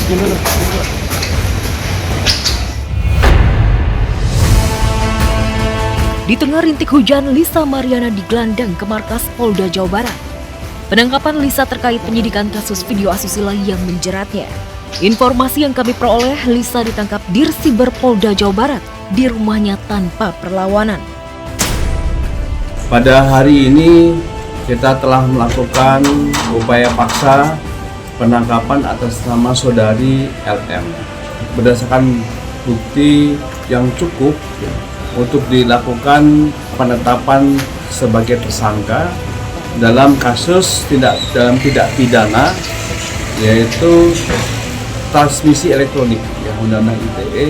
Di tengah rintik hujan, Lisa Mariana digelandang ke markas Polda Jawa Barat. Penangkapan Lisa terkait penyidikan kasus video asusila yang menjeratnya. Informasi yang kami peroleh, Lisa ditangkap Dirsiber Polda Jawa Barat di rumahnya tanpa perlawanan. Pada hari ini kita telah melakukan upaya paksa penangkapan atas nama saudari LM berdasarkan bukti yang cukup untuk dilakukan penetapan sebagai tersangka dalam kasus tidak pidana, yaitu transmisi elektronik yang Undang-Undang ITE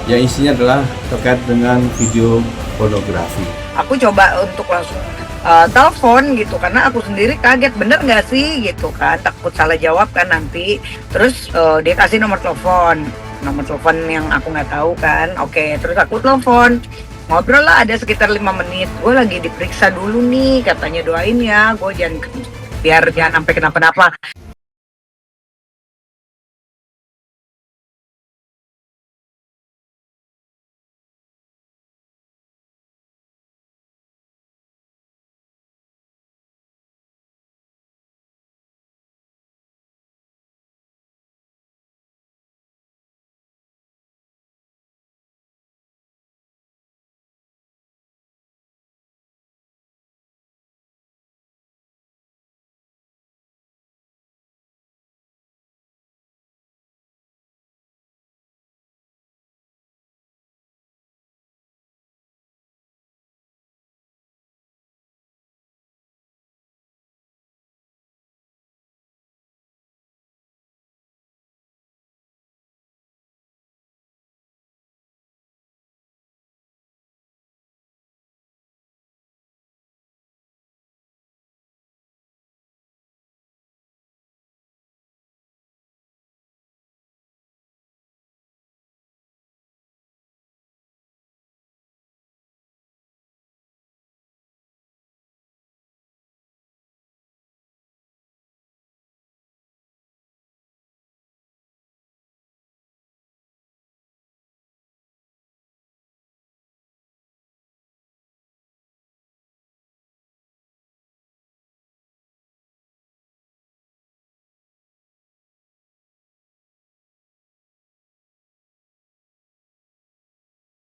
yang isinya adalah terkait dengan video pornografi. Aku coba untuk langsung telepon gitu karena aku sendiri kaget, bener nggak sih gitu kan, takut salah jawab kan nanti. Terus dia kasih nomor telepon yang aku nggak tahu kan. Oke, terus aku telepon, ngobrol lah ada sekitar 5 menit. Gue lagi diperiksa dulu nih, katanya doain ya gue biar jangan sampai kenapa-napa.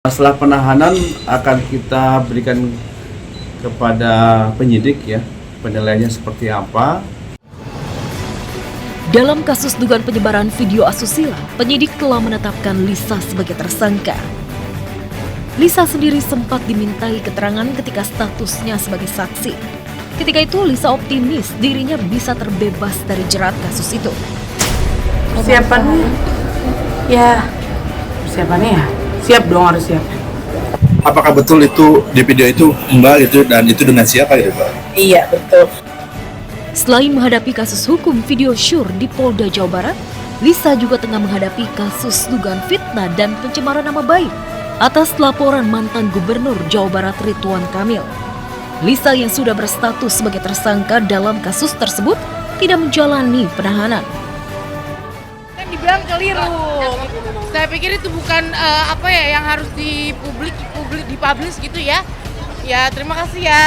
Setelah penahanan akan kita berikan kepada penyidik ya, penilaiannya seperti apa. Dalam kasus dugaan penyebaran video asusila, penyidik telah menetapkan Lisa sebagai tersangka. Lisa sendiri sempat dimintai keterangan ketika statusnya sebagai saksi. Ketika itu Lisa optimis dirinya bisa terbebas dari jerat kasus itu. Persiapannya? Ya, persiapannya ya? Siap dong, harus siap. Apakah betul itu di video itu Mbak gitu dan itu dengan siapa gitu Mbak? Iya, betul. Selain menghadapi kasus hukum video syur di Polda Jawa Barat, Lisa juga tengah menghadapi kasus dugaan fitnah dan pencemaran nama baik atas laporan mantan Gubernur Jawa Barat Ridwan Kamil. Lisa yang sudah berstatus sebagai tersangka dalam kasus tersebut tidak menjalani penahanan. Kan dibilang keliru. Saya pikir itu bukan yang harus dipublish gitu ya. Ya, terima kasih ya.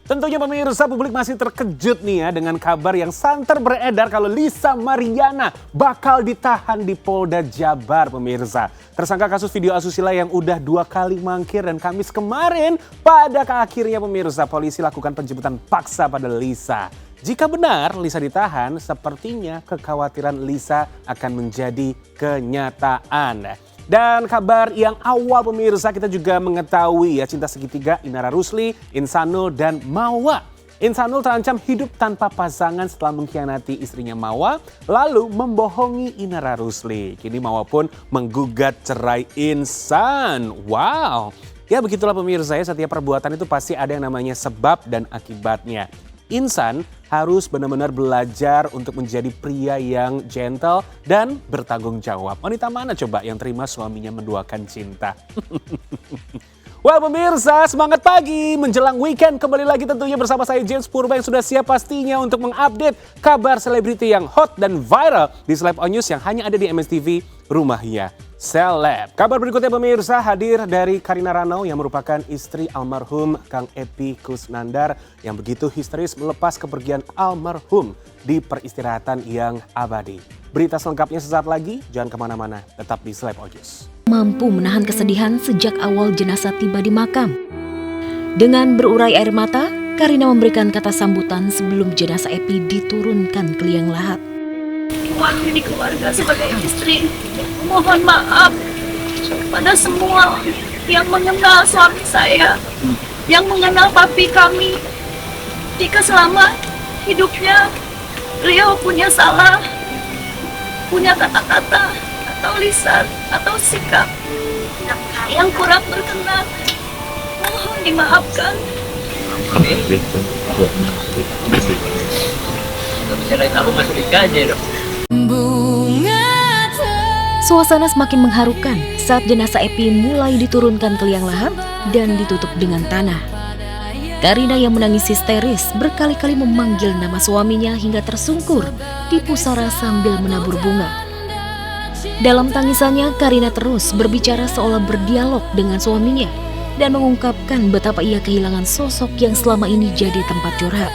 Tentunya pemirsa, publik masih terkejut nih ya dengan kabar yang santer beredar kalau Lisa Mariana bakal ditahan di Polda Jabar pemirsa. Tersangka kasus video asusila yang udah 2 kali mangkir dan Kamis kemarin pada akhirnya pemirsa polisi lakukan penjemputan paksa pada Lisa. Jika benar Lisa ditahan, sepertinya kekhawatiran Lisa akan menjadi kenyataan. Dan kabar yang awal pemirsa, kita juga mengetahui ya cinta segitiga Inara Rusli, Insanul dan Mawa. Insanul terancam hidup tanpa pasangan setelah mengkhianati istrinya Mawa lalu membohongi Inara Rusli. Kini Mawa pun menggugat cerai Insan. Wow. Ya begitulah pemirsa ya, setiap perbuatan itu pasti ada yang namanya sebab dan akibatnya. Insan harus benar-benar belajar untuk menjadi pria yang gentle dan bertanggung jawab. Wanita mana coba yang terima suaminya menduakan cinta? Wah pemirsa, semangat pagi menjelang weekend kembali lagi tentunya bersama saya James Purba yang sudah siap pastinya untuk mengupdate kabar selebriti yang hot dan viral di Celeb On News yang hanya ada di MSTV Rumahnya Seleb. Kabar berikutnya pemirsa hadir dari Karina Ranau yang merupakan istri almarhum Kang Epy Kusnandar yang begitu histeris melepas kepergian almarhum di peristirahatan yang abadi. Berita selengkapnya sesaat lagi, jangan kemana-mana, tetap di Celeb On News. Mampu menahan kesedihan sejak awal jenazah tiba di makam. Dengan berurai air mata, Karina memberikan kata sambutan sebelum jenazah Epy diturunkan ke liang lahat. Mewakili keluarga sebagai istri, mohon maaf pada semua yang mengenal suami saya, yang mengenal papi kami. Jika selama hidupnya beliau punya salah, punya kata-kata atau lisan atau sikap yang kurang berkenan, mohon dimaafkan. Suasana semakin mengharukan saat jenazah Epy mulai diturunkan ke liang lahat dan ditutup dengan tanah. Karina yang menangis histeris berkali-kali memanggil nama suaminya hingga tersungkur di pusara sambil menabur bunga. Dalam tangisannya, Karina terus berbicara seolah berdialog dengan suaminya dan mengungkapkan betapa ia kehilangan sosok yang selama ini jadi tempat curhat.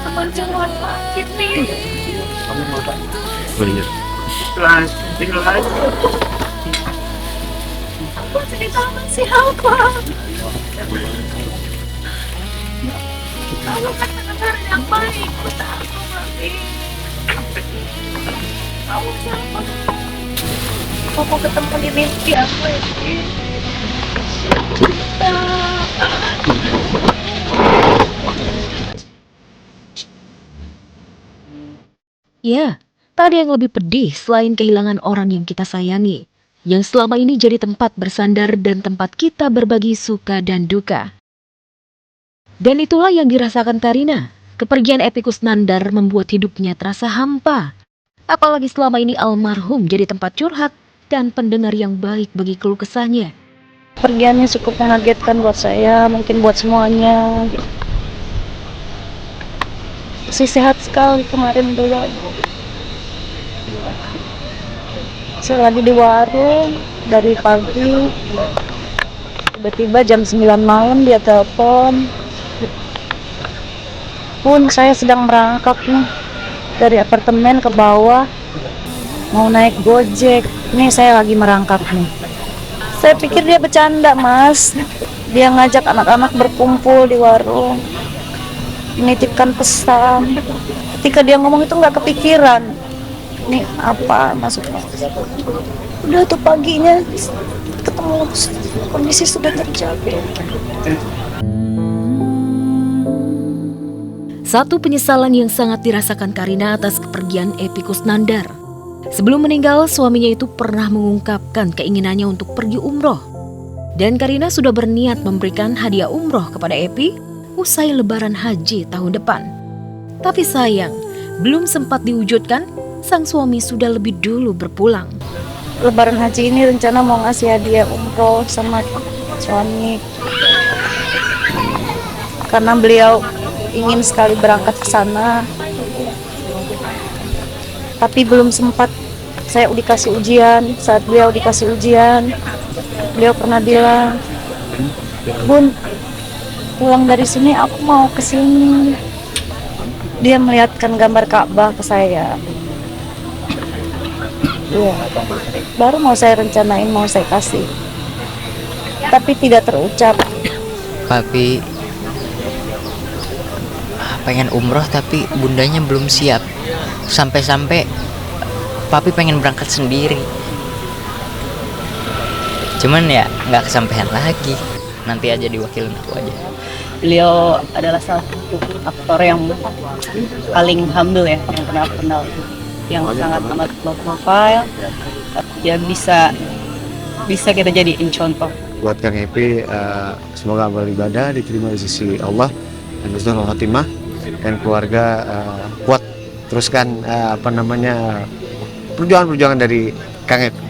Teman curhat sakit nih. Aku cerita sama siapa? Kamu kan benar yang baik buat aku, Mami. Kamu siapa? Aku mau ketemu di mimpi aku ini. Ya, tak ada yang lebih pedih selain kehilangan orang yang kita sayangi, yang selama ini jadi tempat bersandar dan tempat kita berbagi suka dan duka. Dan itulah yang dirasakan Karina. Kepergian Epy Kusnandar membuat hidupnya terasa hampa. Apalagi selama ini almarhum jadi tempat curhat dan pendengar yang baik bagi keluh kesahnya. Pergiannya cukup mengagetkan buat saya, mungkin buat semuanya. Masih sehat sekali kemarin dulu. Saya lagi di warung dari pagi, tiba-tiba jam 9 malam dia telepon. Pun saya sedang merangkak nih dari apartemen ke bawah, mau naik Gojek. Nih saya lagi merangkak nih. Saya pikir dia bercanda, Mas. Dia ngajak anak-anak berkumpul di warung, menitipkan pesan. Ketika dia ngomong itu nggak kepikiran ini apa maksudnya. Udah tuh paginya ketemu kondisi sudah terjadi. Satu penyesalan yang sangat dirasakan Karina atas kepergian Epy Kusnandar. Sebelum meninggal, suaminya itu pernah mengungkapkan keinginannya untuk pergi umroh. Dan Karina sudah berniat memberikan hadiah umroh kepada Epy usai lebaran haji tahun depan. Tapi sayang, belum sempat diwujudkan, sang suami sudah lebih dulu berpulang. Lebaran haji ini rencana mau ngasih hadiah umroh sama suami. Karena beliau ingin sekali berangkat ke sana. Tapi belum sempat. Saya dikasih ujian. Saat beliau dikasih ujian, beliau pernah bilang, "Bun, pulang dari sini aku mau ke sini." Dia melihatkan gambar Ka'bah ke saya. Ya, baru mau saya rencanain, mau saya kasih. Tapi tidak terucap. Papi pengen umroh tapi bundanya belum siap. Sampai-sampai papi pengen berangkat sendiri. Cuman ya nggak kesampaian lagi. Nanti aja diwakilin aku aja. Beliau adalah salah satu aktor yang paling humble ya, yang pernah aku kenal. yang sangat amat low profile, ya bisa kita jadiin contoh. Buat Kang Happy, semoga amal ibadah diterima di sisi Allah dan husnul khotimah, dan keluarga kuat teruskan perjuangan-perjuangan dari Kang Happy.